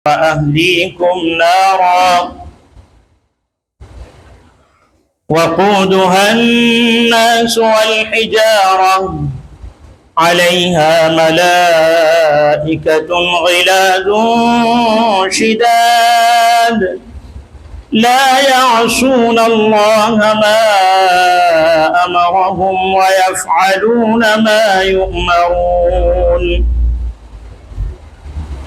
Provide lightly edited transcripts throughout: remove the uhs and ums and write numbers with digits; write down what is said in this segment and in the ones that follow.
وأهليكم نارا وقودها الناس والحجارة عليها ملائكة غلاظ شداد لا يعصون الله ما أمرهم ويفعلون ما يؤمرون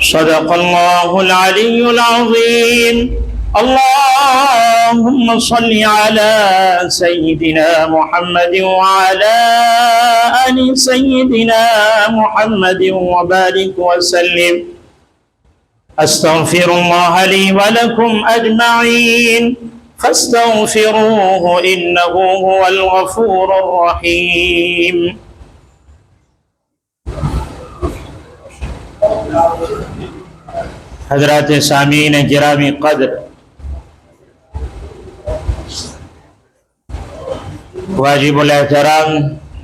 صدق الله العلي العظيم. اللهم صل على سيدنا محمد وعلى آل سيدنا محمد وبارك وسلم. استغفر الله لي ولكم أجمعين فاستغفروه إنه هو الغفور الرحيم. حضرات سامعین گرامی قدر، واجب الاحترام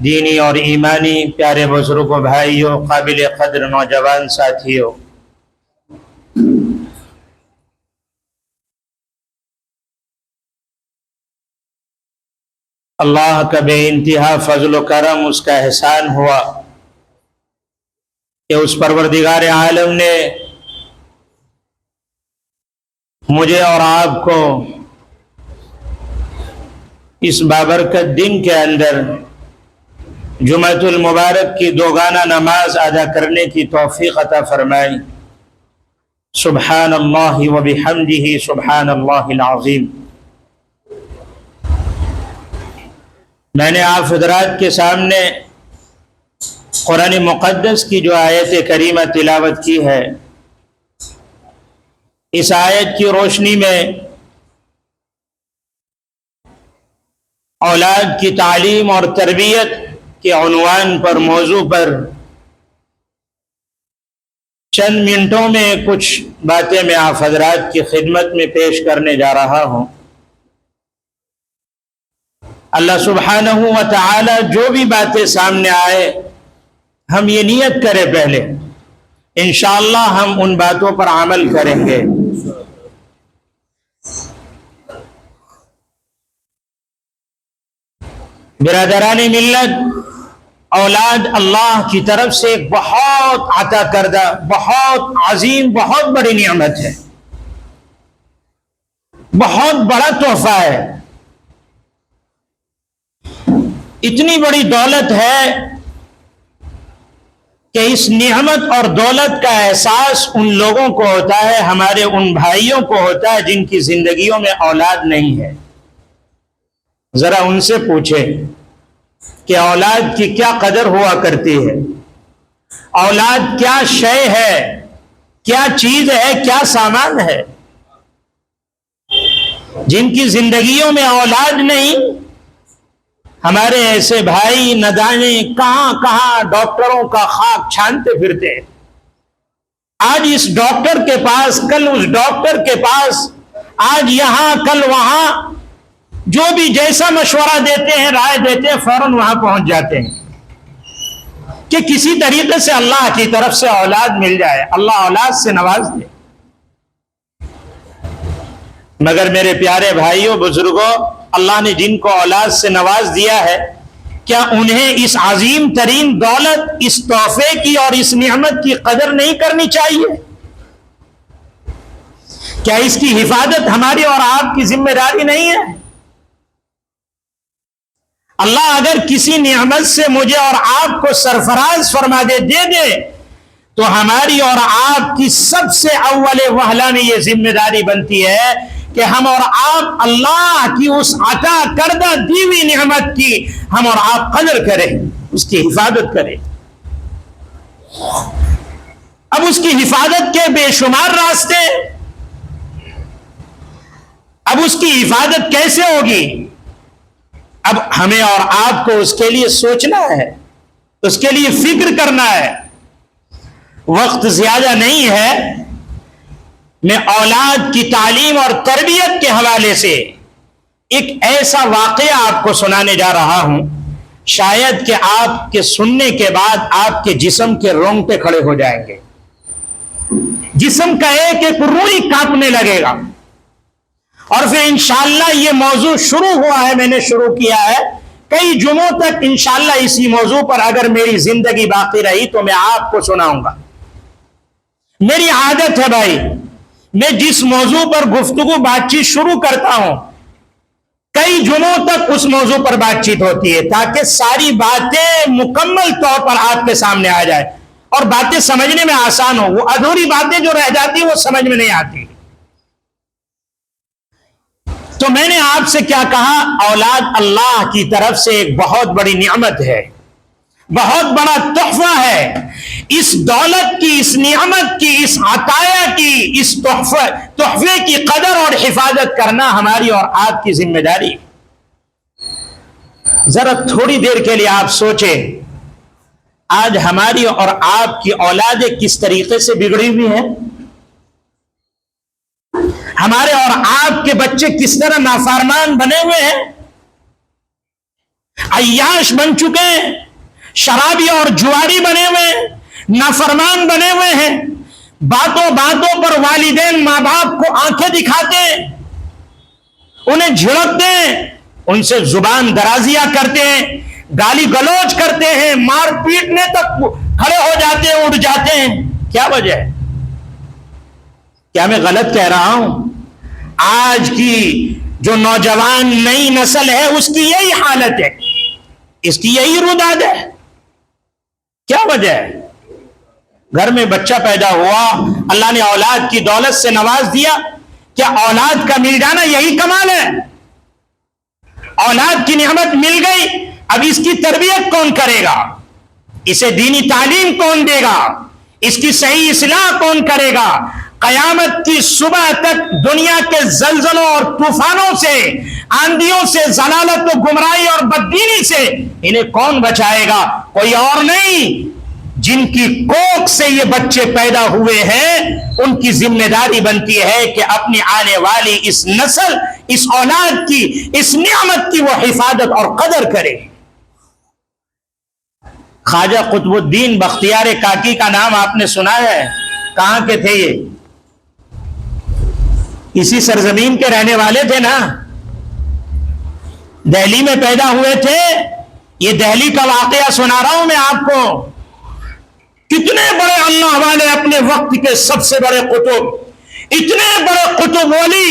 دینی اور ایمانی پیارے بزرگوں، بھائیوں، قابل قدر نوجوان ساتھیوں، اللہ کا بے انتہا فضل و کرم، اس کا احسان ہوا کہ اس پروردگار عالم نے مجھے اور آپ کو اس بابرکت دن کے اندر جمعۃ المبارک کی دوگانہ نماز ادا کرنے کی توفیق عطا فرمائی. سبحان اللہ و بحمدہ سبحان اللہ العظیم. میں نے آپ حضرات کے سامنے قرآن مقدس کی جو آیت کریمہ تلاوت کی ہے، اس آیت کی روشنی میں اولاد کی تعلیم اور تربیت کے عنوان پر، موضوع پر چند منٹوں میں کچھ باتیں میں آپ حضرات کی خدمت میں پیش کرنے جا رہا ہوں. اللہ سبحانہ و تعالی جو بھی باتیں سامنے آئے، ہم یہ نیت کریں پہلے انشاءاللہ ہم ان باتوں پر عمل کریں گے. برادران ملت، اولاد اللہ کی طرف سے ایک بہت عطا کردہ، بہت عظیم، بہت بڑی نعمت ہے، بہت بڑا تحفہ ہے. اتنی بڑی دولت ہے کہ اس نعمت اور دولت کا احساس ان لوگوں کو ہوتا ہے، ہمارے ان بھائیوں کو ہوتا ہے جن کی زندگیوں میں اولاد نہیں ہے. ذرا ان سے پوچھیں کہ اولاد کی کیا قدر ہوا کرتی ہے، اولاد کیا شے ہے، کیا چیز ہے، کیا سامان ہے. جن کی زندگیوں میں اولاد نہیں، ہمارے ایسے بھائی نہ جانے کہاں کہاں ڈاکٹروں کا خاک چھانتے پھرتے ہیں. آج اس ڈاکٹر کے پاس، کل اس ڈاکٹر کے پاس، آج یہاں کل وہاں، جو بھی جیسا مشورہ دیتے ہیں، رائے دیتے ہیں، فوراً وہاں پہنچ جاتے ہیں کہ کسی طریقے سے اللہ کی طرف سے اولاد مل جائے، اللہ اولاد سے نواز دے. مگر میرے پیارے بھائیوں، بزرگوں، اللہ نے جن کو اولاد سے نواز دیا ہے، کیا انہیں اس عظیم ترین دولت، اس تحفے کی اور اس نعمت کی قدر نہیں کرنی چاہیے؟ کیا اس کی حفاظت ہماری اور آپ کی ذمہ داری نہیں ہے؟ اللہ اگر کسی نعمت سے مجھے اور آپ کو سرفراز فرما دے تو ہماری اور آپ کی سب سے اول وہلہ میں یہ ذمہ داری بنتی ہے کہ ہم اور آپ اللہ کی اس عطا کردہ دی ہوئی نعمت کی ہم اور آپ قدر کریں، اس کی حفاظت کریں. اب اس کی حفاظت کے بے شمار راستے، اب اس کی حفاظت کیسے ہوگی؟ اب ہمیں اور آپ کو اس کے لیے سوچنا ہے، اس کے لیے فکر کرنا ہے. وقت زیادہ نہیں ہے، میں اولاد کی تعلیم اور تربیت کے حوالے سے ایک ایسا واقعہ آپ کو سنانے جا رہا ہوں، شاید کہ آپ کے سننے کے بعد آپ کے جسم کے رونگٹے کھڑے ہو جائیں گے. جسم کا ایک ایک روئی کانپنے لگے گا. اور پھر انشاءاللہ یہ موضوع شروع ہوا ہے، میں نے شروع کیا ہے، کئی جمعوں تک انشاءاللہ اسی موضوع پر اگر میری زندگی باقی رہی تو میں آپ کو سناؤں گا. میری عادت ہے بھائی، میں جس موضوع پر گفتگو بات چیت شروع کرتا ہوں کئی جمعوں تک اس موضوع پر بات چیت ہوتی ہے، تاکہ ساری باتیں مکمل طور پر آپ کے سامنے آ جائے اور باتیں سمجھنے میں آسان ہو. وہ ادھوری باتیں جو رہ جاتی وہ سمجھ میں نہیں آتی. تو میں نے آپ سے کیا کہا، اولاد اللہ کی طرف سے ایک بہت بڑی نعمت ہے، بہت بڑا تحفہ ہے. اس دولت کی، اس نعمت کی، اس عطایا کی، اس تحفے کی قدر اور حفاظت کرنا ہماری اور آپ کی ذمہ داری. ذرا تھوڑی دیر کے لیے آپ سوچیں، آج ہماری اور آپ کی اولادیں کس طریقے سے بگڑی ہوئی ہیں. ہمارے اور آپ کے بچے کس طرح نافرمان بنے ہوئے ہیں، عیاش بن چکے ہیں، شرابی اور جواری بنے ہوئے ہیں، نافرمان بنے ہوئے ہیں. باتوں باتوں پر والدین ماں باپ کو آنکھیں دکھاتے ہیں، انہیں جھڑکتے ہیں، ان سے زبان درازیاں کرتے ہیں، گالی گلوچ کرتے ہیں، مار پیٹنے تک کھڑے ہو جاتے ہیں، اٹھ جاتے ہیں. کیا وجہ ہے؟ کیا میں غلط کہہ رہا ہوں؟ آج کی جو نوجوان نئی نسل ہے اس کی یہی حالت ہے، اس کی یہی روداد ہے. کیا وجہ ہے؟ گھر میں بچہ پیدا ہوا، اللہ نے اولاد کی دولت سے نواز دیا. کیا اولاد کا مل جانا یہی کمال ہے؟ اولاد کی نعمت مل گئی، اب اس کی تربیت کون کرے گا؟ اسے دینی تعلیم کون دے گا؟ اس کی صحیح اصلاح کون کرے گا؟ قیامت کی صبح تک دنیا کے زلزلوں اور طوفانوں سے، آندھیوں سے، ضلالت و گمراہی اور بددینی سے انہیں کون بچائے گا؟ کوئی اور نہیں. جن کی کوکھ سے یہ بچے پیدا ہوئے ہیں ان کی ذمہ داری بنتی ہے کہ اپنی آنے والی اس نسل، اس اولاد کی، اس نعمت کی وہ حفاظت اور قدر کرے. خواجہ قطب الدین بختیار کاکی کا نام آپ نے سنا ہے؟ کہاں کے تھے یہ؟ اسی سرزمین کے رہنے والے تھے نا، دہلی میں پیدا ہوئے تھے. یہ دہلی کا واقعہ سنا رہا ہوں میں آپ کو. کتنے بڑے اللہ والے، اپنے وقت کے سب سے بڑے قطب، اتنے بڑے قطب ولی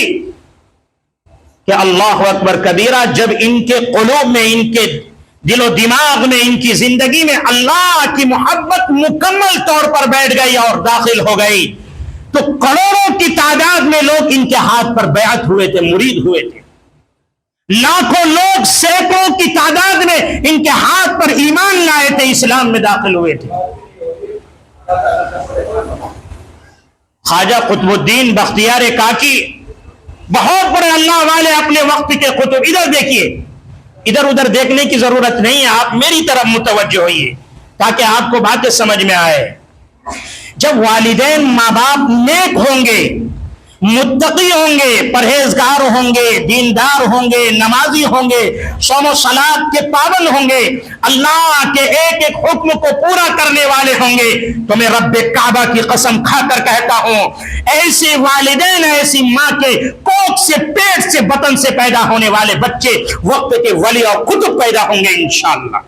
کہ اللہ اکبر کبیرہ. جب ان کے قلوب میں، ان کے دل و دماغ میں، ان کی زندگی میں اللہ کی محبت مکمل طور پر بیٹھ گئی اور داخل ہو گئی تو کروڑوں کی تعداد میں لوگ ان کے ہاتھ پر بیعت ہوئے تھے، مرید ہوئے تھے. لاکھوں لوگ، سینکڑوں کی تعداد میں ان کے ہاتھ پر ایمان لائے تھے، اسلام میں داخل ہوئے تھے. خواجہ قطب الدین بختیار کاکی بہت بڑے اللہ والے، اپنے وقت کے قطب. ادھر دیکھیے، ادھر ادھر دیکھنے کی ضرورت نہیں ہے، آپ میری طرف متوجہ ہوئیے تاکہ آپ کو باتیں سمجھ میں آئے. جب والدین ماں باپ نیک ہوں گے، متقی ہوں گے، پرہیزگار ہوں گے، دیندار ہوں گے، نمازی ہوں گے، صوم و صلاۃ کے پابند ہوں گے، اللہ کے ایک ایک حکم کو پورا کرنے والے ہوں گے، تو میں رب کعبہ کی قسم کھا کر کہتا ہوں ایسے والدین، ایسی ماں کے کوکھ سے، پیٹ سے، بطن سے پیدا ہونے والے بچے وقت کے ولی اور قطب پیدا ہوں گے انشاءاللہ.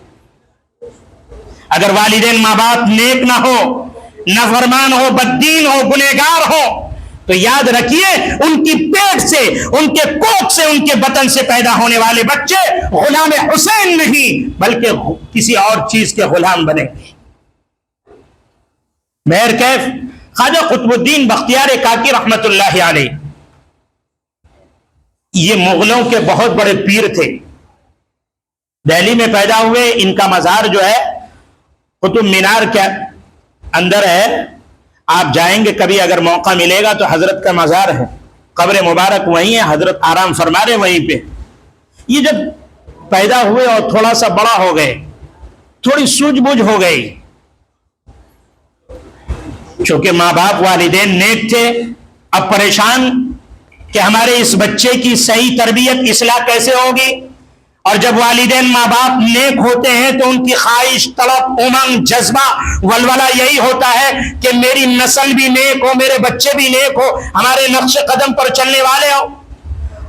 اگر والدین ماں باپ نیک نہ ہو، نافرمان ہو، بددین ہو، گنہگار ہو، تو یاد رکھیے ان کی پیٹ سے، ان کے کوکھ سے، ان کے بطن سے پیدا ہونے والے بچے غلام حسین نہیں بلکہ کسی اور چیز کے غلام بنے گے. مہر کیف خواجہ قطب الدین بختیار کاکی رحمت اللہ علیہ، یہ مغلوں کے بہت بڑے پیر تھے. دہلی میں پیدا ہوئے. ان کا مزار جو ہے قطب مینار کے اندر ہے. آپ جائیں گے کبھی اگر موقع ملے گا تو حضرت کا مزار ہے، قبر مبارک وہیں ہے، حضرت آرام فرما رہے وہیں پہ. یہ جب پیدا ہوئے اور تھوڑا سا بڑا ہو گئے، تھوڑی سوجھ بوجھ ہو گئی، چونکہ ماں باپ والدین نیک تھے. اب پریشان کہ ہمارے اس بچے کی صحیح تربیت، اصلاح کیسے ہوگی. اور جب والدین ماں باپ نیک ہوتے ہیں تو ان کی خواہش، طلب، امنگ، جذبہ، ولولہ یہی ہوتا ہے کہ میری نسل بھی نیک ہو، میرے بچے بھی نیک ہو، ہمارے نقش قدم پر چلنے والے ہو۔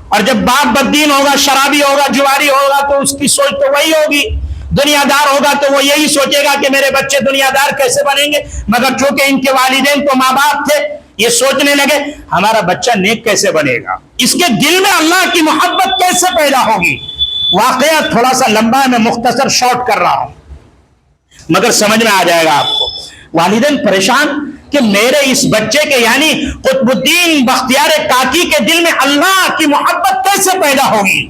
اور جب باپ بددین ہوگا، شرابی ہوگا، جواری ہوگا تو اس کی سوچ تو وہی ہوگی، دنیا دار ہوگا تو وہ یہی سوچے گا کہ میرے بچے دنیا دار کیسے بنیں گے۔ مگر چونکہ ان کے والدین تو ماں باپ تھے، یہ سوچنے لگے ہمارا بچہ نیک کیسے بنے گا، اس کے دل میں اللہ کی محبت کیسے پیدا ہوگی۔ واقعہ تھوڑا سا لمبا ہے، میں مختصر شارٹ کر رہا ہوں مگر سمجھ میں آ جائے گا آپ کو۔ والدین پریشان کہ میرے اس بچے کے یعنی قطب الدین بختیار کاکی کے دل میں اللہ کی محبت کیسے پیدا ہوگی۔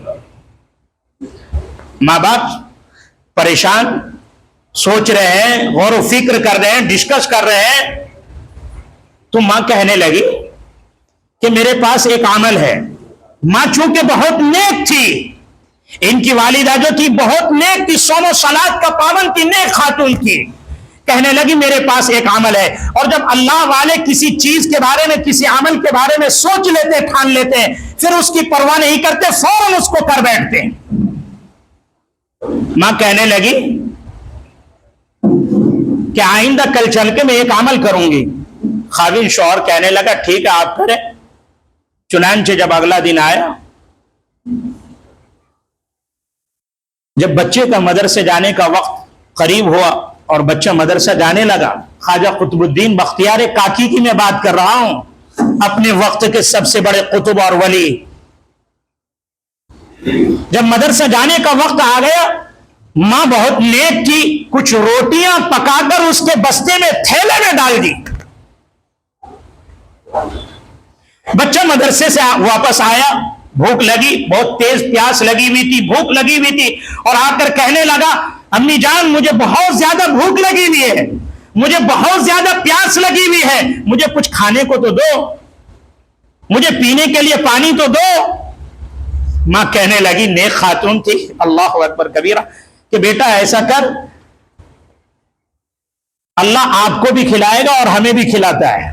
ماں باپ پریشان، سوچ رہے ہیں، غور و فکر کر رہے ہیں، ڈسکس کر رہے ہیں۔ تو ماں کہنے لگی کہ میرے پاس ایک عمل ہے۔ ماں چونکہ بہت نیک تھی، ان کی والدہ جو تھی بہت نیک تھی، صوم و صلات کا پابند تھی، نیک خاتون تھی، کہنے لگی میرے پاس ایک عمل ہے۔ اور جب اللہ والے کسی چیز کے بارے میں، کسی عمل کے بارے میں سوچ لیتے، ٹھان لیتے ہیں، پھر اس کی پرواہ نہیں کرتے، فوراً اس کو کر بیٹھتے ہیں۔ ماں کہنے لگی کہ آئندہ کل چل کے میں ایک عمل کروں گی۔ خاوند شوہر کہنے لگا ٹھیک ہے آپ کریں۔ چنانچہ جب اگلا دن آیا، جب بچے کا مدرسے جانے کا وقت قریب ہوا اور بچہ مدرسہ جانے لگا، خواجہ قطب الدین بختیار کاکی کی میں بات کر رہا ہوں، اپنے وقت کے سب سے بڑے قطب اور ولی، جب مدرسہ جانے کا وقت آ گیا، ماں بہت نیک تھی، کچھ روٹیاں پکا کر اس کے بستے میں، تھیلے میں ڈال دی۔ بچہ مدرسے سے واپس آیا، بھوک لگی، بہت تیز پیاس لگی ہوئی تھی، بھوک لگی ہوئی تھی، اور آ کر کہنے لگا امی جان مجھے بہت زیادہ بھوک لگی ہوئی ہے، مجھے بہت زیادہ پیاس لگی ہوئی ہے، مجھے کچھ کھانے کو تو دو، مجھے پینے کے لیے پانی تو دو۔ ماں کہنے لگی، نیک خاتون تھی، اللہ اکبر کبیرہ، کہ بیٹا ایسا کر، اللہ آپ کو بھی کھلائے گا اور ہمیں بھی کھلاتا ہے،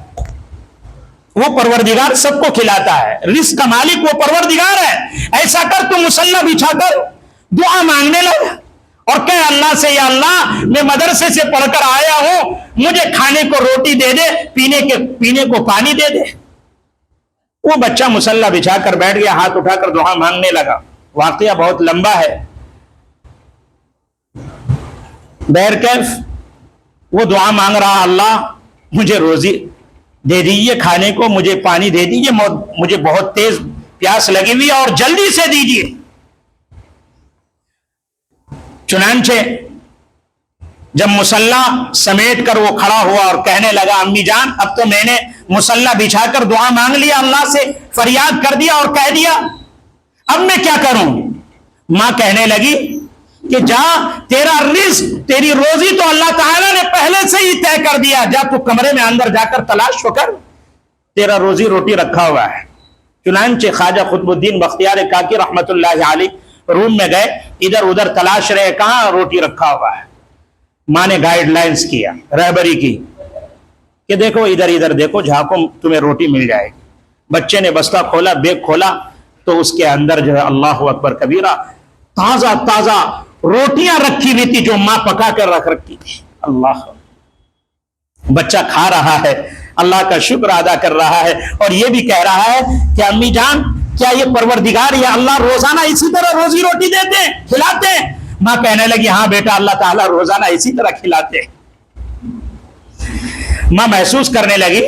وہ پروردگار سب کو کھلاتا ہے، رزق کا مالک وہ پروردگار ہے۔ ایسا کر تو مصلی بچھا کر دعا مانگنے لگ اور کہ اللہ سے یا اللہ میں مدرسے سے پڑھ کر آیا ہوں، مجھے کھانے کو روٹی دے دے، پینے کو پانی دے دے۔ وہ بچہ مصلی بچھا کر بیٹھ گیا، ہاتھ اٹھا کر دعا مانگنے لگا۔ واقعہ بہت لمبا ہے، بہرکیف وہ دعا مانگ رہا، اللہ مجھے روزی دے دیجیے، کھانے کو مجھے پانی دے دیجیے، مجھے بہت تیز پیاس لگی ہوئی اور جلدی سے دیجیے۔ چنانچہ جب مصلی سمیٹ کر وہ کھڑا ہوا اور کہنے لگا امی جان اب تو میں نے مصلی بچھا کر دعا مانگ لیا، اللہ سے فریاد کر دیا اور کہہ دیا، اب میں کیا کروں؟ ماں کہنے لگی کہ جا، تیرا رزق، تیری روزی تو اللہ تعالیٰ نے پہلے سے ہی طے کر دیا، جا تو کمرے میں اندر جا کر تلاش ہو کر، تیرا روزی روٹی رکھا ہوا ہے۔ چنانچہ خواجہ قطب الدین بختیار کاکی رحمت اللہ علیہ روم میں گئے، ادھر ادھر تلاش رہے کہاں روٹی رکھا ہوا ہے۔ ماں نے گائیڈ لائنز کیا، رہبری کی کہ دیکھو ادھر ادھر دیکھو، جھانکو تمہیں روٹی مل جائے گی۔ بچے نے بستہ کھولا، بیگ کھولا تو اس کے اندر جو ہے اللہ اکبر کبیرہ تازہ تازہ روٹیاں رکھی ہوئی تھی جو ماں پکا کر رکھ رکھی تھی۔ اللہ، بچہ کھا رہا ہے، اللہ کا شکر ادا کر رہا ہے اور یہ بھی کہہ رہا ہے کہ امی جان کیا یہ پروردگار یا اللہ روزانہ اسی طرح روزی روٹی دیتے ہیں، کھلاتے ہیں؟ ماں کہنے لگی ہاں بیٹا اللہ تعالیٰ روزانہ اسی طرح کھلاتے ہیں۔ ماں محسوس کرنے لگی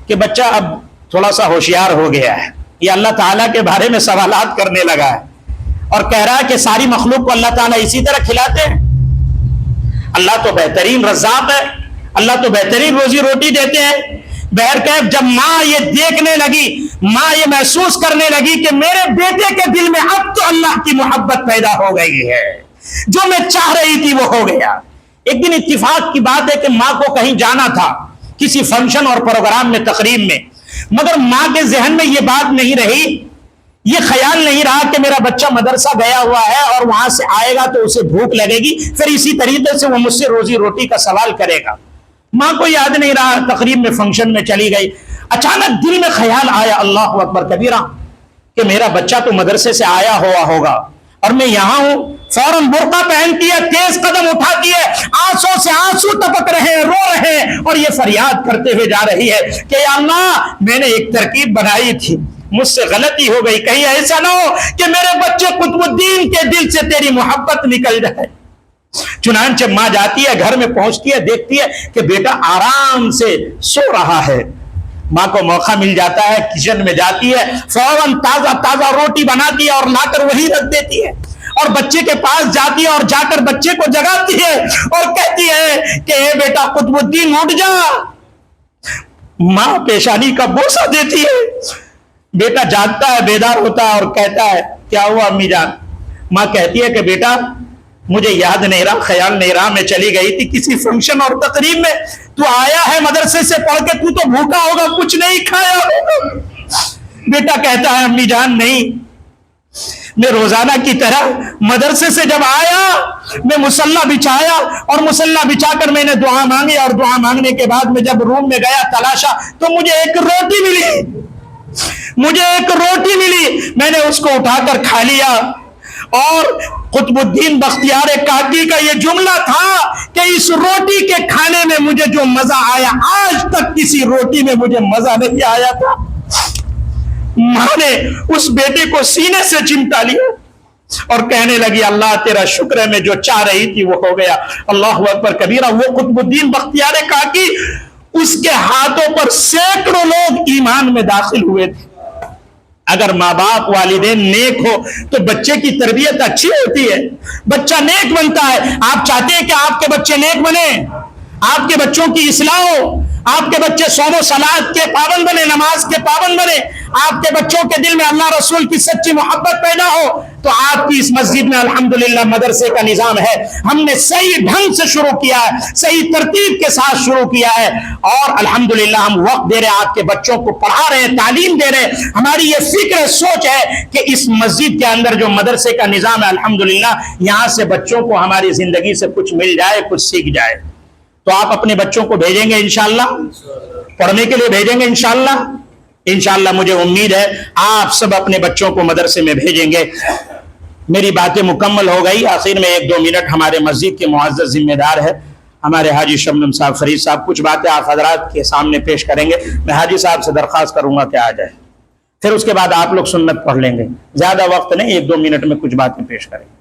کہ بچہ اب تھوڑا سا ہوشیار ہو گیا ہے، یہ اللہ تعالیٰ کے بارے میں سوالات کرنے لگا ہے اور کہہ رہا ہے کہ ساری مخلوق کو اللہ تعالیٰ اسی طرح کھلاتے ہیں؟ اللہ تو بہترین رزاق ہے، اللہ تو بہترین روزی روٹی دیتے ہیں۔ بہرکیف جب ماں یہ دیکھنے لگی، ماں یہ محسوس کرنے لگی کہ میرے بیٹے کے دل میں اب تو اللہ کی محبت پیدا ہو گئی ہے، جو میں چاہ رہی تھی وہ ہو گیا۔ ایک دن اتفاق کی بات ہے کہ ماں کو کہیں جانا تھا، کسی فنکشن اور پروگرام میں، تقریب میں، مگر ماں کے ذہن میں یہ بات نہیں رہی، یہ خیال نہیں رہا کہ میرا بچہ مدرسہ گیا ہوا ہے اور وہاں سے آئے گا تو اسے بھوک لگے گی، پھر اسی طریقے سے وہ مجھ سے روزی روٹی کا سوال کرے گا۔ ماں کو یاد نہیں رہا، تقریب میں، فنکشن میں چلی گئی۔ اچانک دل میں خیال آیا، اللہ اکبر کبیرہ، کہ میرا بچہ تو مدرسے سے آیا ہوا ہوگا، اور میں یہاں ہوں، فوراً برقع پہنتی ہے، تیز قدم اٹھاتی ہے، آنسوں سے آنسو ٹپک رہے ہیں، رو رہے ہیں، اور یہ فریاد کرتے ہوئے جا رہی ہے کہ یا اللہ میں نے ایک ترکیب بنائی تھی، مجھ سے غلطی ہو گئی، کہیں ایسا نہ ہو کہ میرے بچے قطب الدین کے دل سے تیری محبت نکل جائے۔ چنانچہ ماں جاتی ہے، گھر میں پہنچتی ہے، دیکھتی ہے کہ بیٹا آرام سے سو رہا ہے۔ ماں کو موقع مل جاتا ہے، کچن میں جاتی ہے، فوراً تازہ تازہ روٹی بناتی ہے اور لا کر وہی رکھ دیتی ہے، اور بچے کے پاس جاتی ہے اور جا کر بچے کو جگاتی ہے اور کہتی ہے کہ اے بیٹا قطب الدین اٹھ جا۔ ماں پیشانی کا بوسہ دیتی ہے، بیٹا جاگتا ہے، بیدار ہوتا ہے اور کہتا ہے کیا ہوا امی جان؟ ماں کہتی ہے کہ بیٹا مجھے یاد نہیں رہا، خیال نہیں رہا، میں چلی گئی تھی کسی فنکشن اور تقریب میں، تو آیا ہے مدرسے سے پڑھ کے، تو بھوکا ہوگا، کچھ نہیں کھایا ہوگا۔ بیٹا کہتا ہے امی جان نہیں، میں روزانہ کی طرح مدرسے سے جب آیا میں مصلی بچھایا، اور مصلی بچھا کر میں نے دعا مانگی، اور دعا مانگنے کے بعد میں جب روم میں گیا تلاشا تو مجھے ایک روٹی ملی، میں نے اس کو اٹھا کر کھا لیا۔ اور قطب الدین بختیار کاکی کا یہ جملہ تھا کہ اس روٹی کے کھانے میں مجھے جو مزہ آیا، آج تک کسی روٹی میں مجھے مزہ نہیں آیا تھا۔ ماں نے اس بیٹے کو سینے سے چمٹا لیا اور کہنے لگی اللہ تیرا شکر ہے، میں جو چاہ رہی تھی وہ ہو گیا۔ اللہ اکبر کبیرہ۔ وہ قطب الدین بختیار کاکی، اس کے ہاتھوں پر سینکڑوں لوگ ایمان میں داخل ہوئے تھے۔ اگر ماں باپ والدین نیک ہو تو بچے کی تربیت اچھی ہوتی ہے، بچہ نیک بنتا ہے۔ آپ چاہتے ہیں کہ آپ کے بچے نیک بنے، آپ کے بچوں کی اصلاح ہو، آپ کے بچے صوم و صلاۃ کے پابند بنے، نماز کے پابند بنے، آپ کے بچوں کے دل میں اللہ رسول کی سچی محبت پیدا ہو، تو آپ کی اس مسجد میں الحمدللہ مدرسے کا نظام ہے۔ ہم نے صحیح ڈھنگ سے شروع کیا ہے، صحیح ترتیب کے ساتھ شروع کیا ہے، اور الحمدللہ ہم وقت دے رہے ہیں، آپ کے بچوں کو پڑھا رہے ہیں، تعلیم دے رہے ہیں۔ ہماری یہ فکر سوچ ہے کہ اس مسجد کے اندر جو مدرسے کا نظام ہے الحمدللہ یہاں سے بچوں کو ہماری زندگی سے کچھ مل جائے، کچھ سیکھ جائے۔ تو آپ اپنے بچوں کو بھیجیں گے انشاءاللہ، پڑھنے کے لیے بھیجیں گے انشاءاللہ؟ انشاءاللہ مجھے امید ہے آپ سب اپنے بچوں کو مدرسے میں بھیجیں گے۔ میری باتیں مکمل ہو گئی، آخر میں 1-2 منٹ ہمارے مسجد کے معزز ذمہ دار ہے ہمارے حاجی شبنم صاحب فرید صاحب، کچھ باتیں آپ حضرات کے سامنے پیش کریں گے۔ میں حاجی صاحب سے درخواست کروں گا کہ آ جائے، پھر اس کے بعد آپ لوگ سنت پڑھ لیں گے، زیادہ وقت نہیں، 1-2 منٹ میں کچھ باتیں پیش کریں گے۔